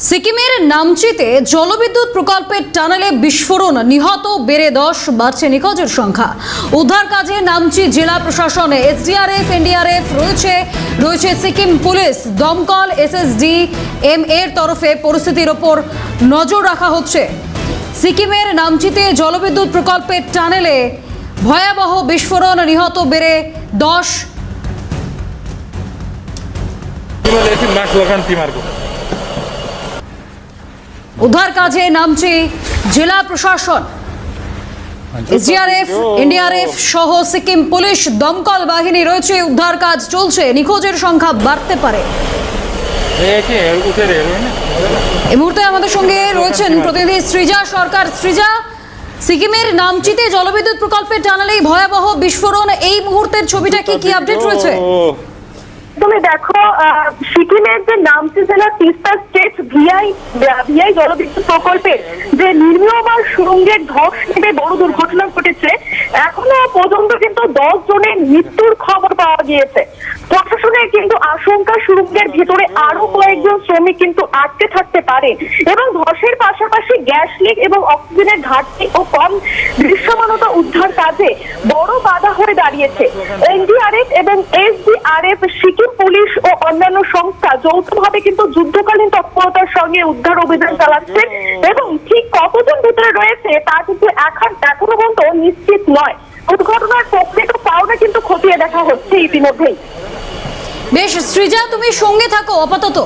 সিকিমের নামচিতে জলবিদ্যুৎ প্রকল্পের টানেলে বিস্ফোরণ, নিহত বেড়ে 10, বাড়ছে নিখোঁজের সংখ্যা। উদ্ধার কাজে নামচি জেলা প্রশাসনে এসডিআরএফ, এনডিআরএফ রয়েছে সিকিম পুলিশ, দমকল, এসএসডিএম এর তরফে পরিস্থিতির ওপর নজর রাখা হচ্ছে। সিকিমের নামচিতে জলবিদ্যুৎ প্রকল্পের টানেলে ভয়াবহ বিস্ফোরণ, নিহত বেড়ে 10। উদ্ধার কাজে নামছে জেলা প্রশাসন, এসডিআরএফ, এনডিআরএফ সহ সিকিম পুলিশ, দমকল বাহিনী রয়েছে। উদ্ধার কাজ চলছে, নিখোঁজের সংখ্যা বাড়তে পারে। এই মুহূর্তে আমাদের সঙ্গে রয়েছেন প্রতিনিধি সৃজা সরকার। সৃজা, সিকিমের নামচিতে জলবিদ্যুৎ প্রকল্পের টানেলেই ভয়াবহ বিস্ফোরণ, এই মুহূর্তের ছবিটা কি আপডেট রয়েছে? তুমি দেখো, সিকিমের যে নামচি জেলার তিস্তা স্টেট ভিআই জলবিদ্যুৎ প্রকল্পের যে নির্মীয়মান সুড়ঙ্গের ধস নেমে বড় দুর্ঘটনা ঘটেছে। এখনো পর্যন্ত কিন্তু 10 জনের মৃত্যুর খবর পাওয়া গিয়েছে। প্রশাসনের কিন্তু আশঙ্কা সুড়ঙ্গের ভেতরে আরো কয়েকজন শ্রমিক কিন্তু আটকে থাকতে পারে এবং ধসের পাশাপাশি গ্যাস লিক এবং অক্সিজেনের ঘাটতি ও কম দৃশ্যমানতা উদ্ধার কাজে বড় বাধা হয়ে দাঁড়িয়েছে। এনডিআরএফ এবং এসডিআরএফ, সিকিম পুলিশ ও অন্যান্য সংস্থা যৌথভাবে কিন্তু যুদ্ধকালীন তৎপরতার সঙ্গে উদ্ধার অভিযান চালাচ্ছে এবং ঠিক কতজন ভিতরে রয়েছে তা কিন্তু এখনো পর্যন্ত নিশ্চিত নয়। দুর্ঘটনার প্রকৃত কারণে কিন্তু খতিয়ে দেখা হচ্ছে ইতিমধ্যেই। বেশ সৃজা, তুমি সঙ্গে থাকো আপাতত।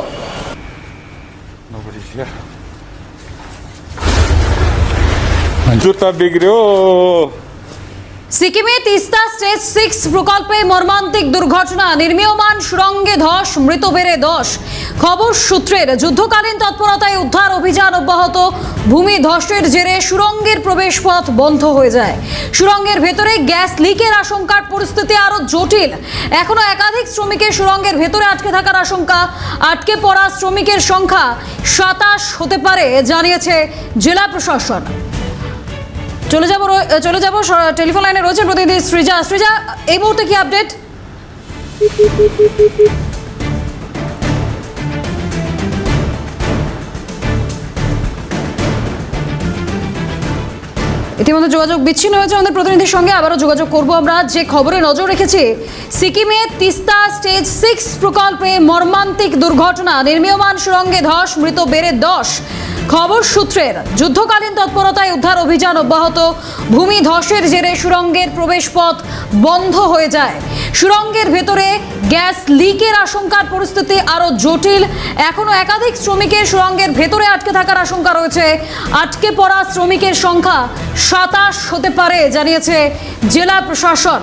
সিকিমে তিস্তা স্টেজ 6 প্রকল্পে মর্মান্তিক দুর্ঘটনা, নির্মীয়মান সুড়ঙ্গে ধস, মৃত বেড়ে 10। খবর সূত্রের যুদ্ধকালীন তৎপরতায় উদ্ধার অভিযান অব্যাহত। ভূমি ধসের জেরে সুড়ঙ্গের প্রবেশপথ বন্ধ হয়ে যায়। সুড়ঙ্গের ভেতরে গ্যাস লিকের আশঙ্কার পরিস্থিতি আরো জটিল। এখনো একাধিক শ্রমিকের সুড়ঙ্গের ভেতরে আটকে থাকার আশঙ্কা। আটকে পড়া শ্রমিকের সংখ্যা 27 হতে পারে জানিয়েছে জেলা প্রশাসন। চলে যাব টেলিফোন লাইনে রয়েছেন প্রতিনিধি সৃজা। সৃজা, এই মুহূর্তে কি আপডেট? ইতিমধ্যে যোগাযোগ বিচ্ছিন্ন হয়েছে আমাদের প্রতিনিধির সঙ্গে, আবারও যোগাযোগ করব আমরা। যে খবরে নজর রেখেছি, সিকিমে তিস্তা স্টেজ 6 প্রকল্পে মর্মান্তিক দুর্ঘটনা, নির্মীয়মান সুড়ঙ্গে ধস, মৃত বেড়ে 10। খবর সূত্রের যুদ্ধকালীন তৎপরতায় উদ্ধার অভিযান অব্যাহত। ভূমি ধসের জেরে সুড়ঙ্গের প্রবেশপথ বন্ধ হয়ে যায়। সুড়ঙ্গের ভেতরে গ্যাস লিকের আশঙ্কার পরিস্থিতি আরো জটিল। এখনো একাধিক শ্রমিকের সুড়ঙ্গের ভেতরে আটকে থাকার আশঙ্কা রয়েছে। আটকে পড়া শ্রমিকের সংখ্যা 27 হতে পারে জানিয়েছে জেলা প্রশাসন।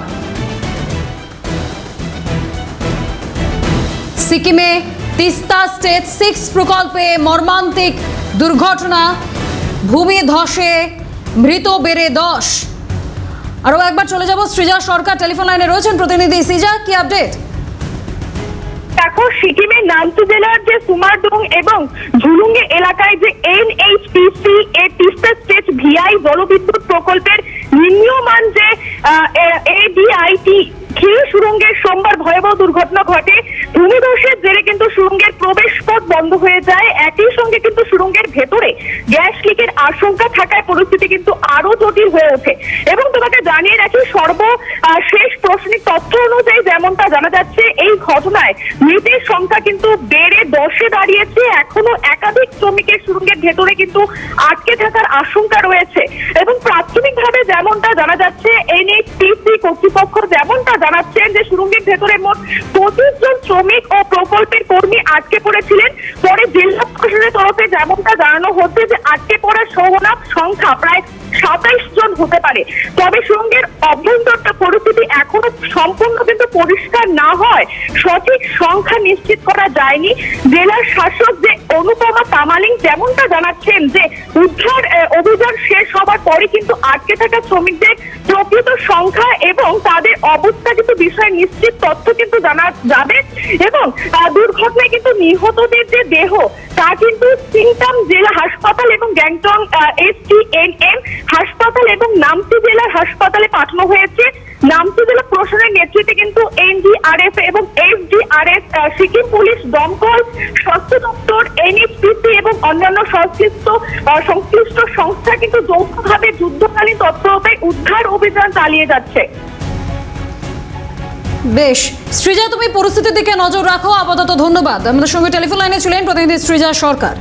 সিকিমে তিস্তা স্টেজ 6 প্রকল্পে মর্মান্তিক দুর্ঘটনা, ভূমি ধসে মৃত বেড়ে 10। আরো একবার চলে যাব সৃজা সরকার, টেলিফোন লাইনে রয়েছেন প্রতিনিধি। সৃজা, কি আপডেট? দেখো, সিকিমের নামচি জেলার যে সুমারডুং এবং ঝুলুঙ্গে এলাকায় যে এনএইচপিসি এর তিস্তা স্টেজ ভিআই জলবিদ্যুৎ প্রকল্পের নির্মীয়মান যে এডিআইটি সুড়ঙ্গের সোমবার ভয়াবহ দুর্ঘটনা ঘটে। ভূমিধসের জেরে কিন্তু সুড়ঙ্গের প্রবেশ পথ বন্ধ হয়ে যায়। একই সঙ্গে কিন্তু সুড়ঙ্গের ভেতরে গ্যাস লিকের আশঙ্কা থাকায় পরিস্থিতি কিন্তু আরো জটিল হয়ে ওঠে। এবং তোমাকে জানিয়ে রাখি, সর্বশেষ প্রশ্নিক তথ্য অনুযায়ী যেমনটা জানা যাচ্ছে, এই ঘটনায় মৃতের সংখ্যা কিন্তু বেড়ে 10-এ দাঁড়িয়েছে। এখনো একাধিক শ্রমিকের সুড়ঙ্গের ভেতরে কিন্তু আটকে থাকার আশঙ্কা রয়েছে এবং প্রাথমিকভাবে যেমনটা জানা যাচ্ছে, এনএইচপিসি কর্তৃপক্ষ যেমনটা জানাচ্ছেন যে সুড়ঙ্গের ভেতরে মোট 25 জন শ্রমিক ও প্রকল্পের কর্মী আটকে পড়েছিলেন। পরে জেলা প্রশাসনের তরফে যেমনটা জানানো হচ্ছে যে আটকে পড়ার সংখ্যা প্রায় 27 জন হতে পারে। তবে সুড়ঙ্গের অভ্যন্তরটা পরিস্থিতি এখনো সম্পূর্ণ কিন্তু পরিষ্কার না হয় সঠিক সংখ্যা নিশ্চিত করা যায়নি। জেলার শাসক যে অনুপমা তামালিং যেমনটা জানাচ্ছেন যে উদ্ধার অভিযান শেষ হবার পরে কিন্তু আটকে থাকা শ্রমিকদের প্রকৃত সংখ্যা এবং তাদের অবস্থা কিন্তু বিষয়ে নিশ্চিত তথ্য কিন্তু জানা যাবে। এবং দুর্ঘটনায় কিন্তু নিহতদের যে দেহ তা কিন্তু সিংটাম জেলা হাসপাতাল এবং গ্যাংটং এসটিএনএম হাসপাতাল এবং নামচি জেলার হাসপাতালে পাঠানো হয়েছে। নামচি জেলা প্রশাসনের নেতৃত্বে কিন্তু এনডিআরএফ এবং এসডিআরএফ, সিকিম পুলিশ, দমকল, স্বাস্থ্য দপ্তর, এনএইচপিসি এবং অন্যান্য সংশ্লিষ্ট সংস্থা কিন্তু যৌথভাবে যুদ্ধকালীন তৎপরতায় উদ্ধার অভিযান চালিয়ে যাচ্ছে। বেশ, সৃজা, তুমি পরিস্থিতির দিকে নজর রাখো। আপাতত ধন্যবাদ। আমাদের সঙ্গে টেলিফোন লাইনে ছিলেন প্রতিনিধি সৃজা সরকার।